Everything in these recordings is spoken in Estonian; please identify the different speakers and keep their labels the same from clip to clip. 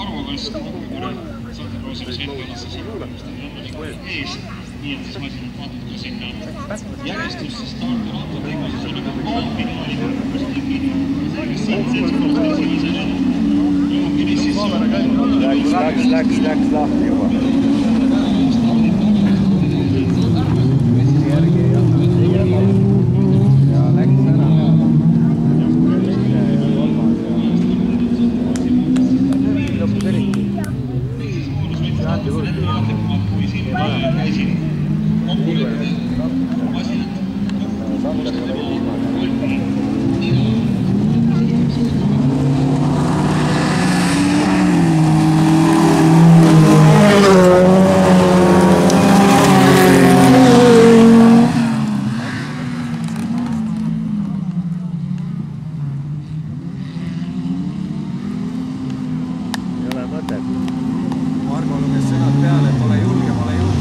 Speaker 1: arvukast Kokkukuure Santa-Cruz'i sõitkonnas ees. Nii et siis masinad vaatad ka sinna järjestusse starti auto tegus ja see on nagu A-finaali võrgus tegi. Seega siin seltskonnast esimesena Johan Finissis
Speaker 2: Läks lahti juba.
Speaker 3: Margo luges sõnad peale, pole julge, pole julge.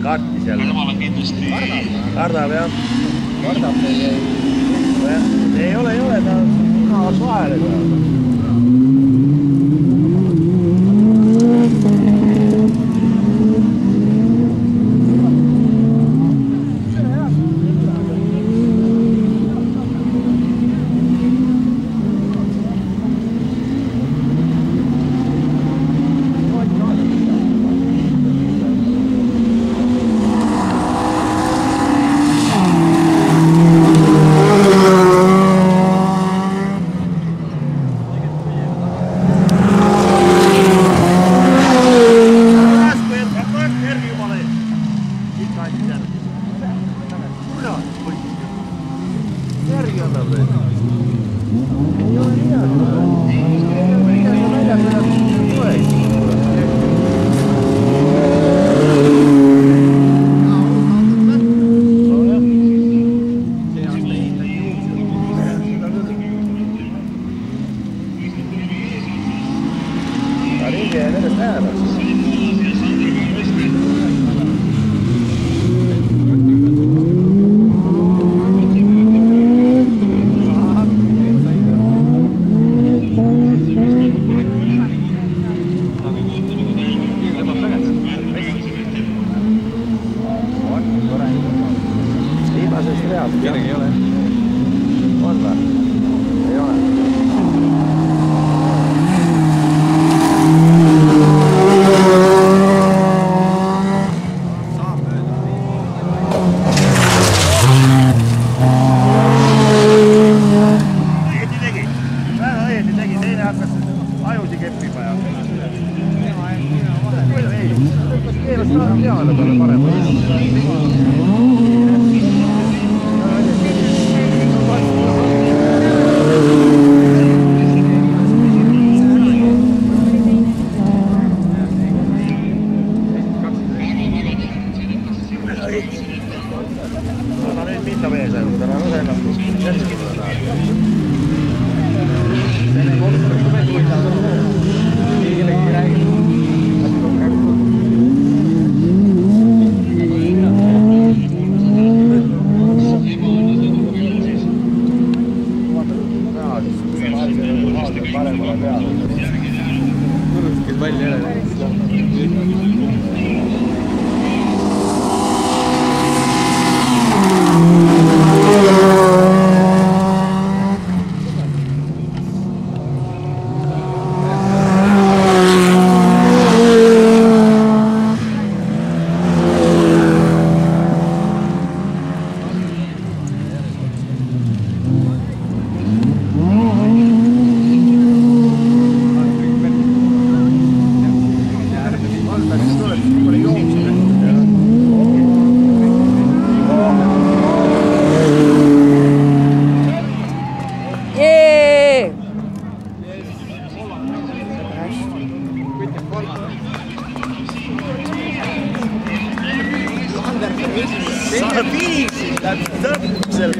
Speaker 2: kartis jälle.
Speaker 1: Jumala kindlasti.
Speaker 2: Kardab jah. Kardab ei ole, ta on vahele saada.
Speaker 3: Kellegi ei ole.
Speaker 2: On või? Ei ole. Õieti tegi. Väga õieti tegi. Teine hakkas ajusi keppima ja... Ei, keelas peale peale parem. Anna nüüd minna mees ainult, ära ole ennast jätskida tahad. Teine kolmkond keegi ei räägi. Paremale peale.
Speaker 3: Kes välja jälle.
Speaker 2: Sa viisid täpselt.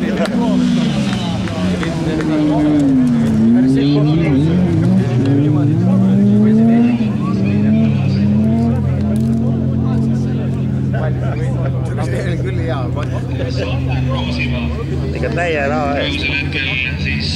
Speaker 2: Ikka täie raha eest.
Speaker 1: Siis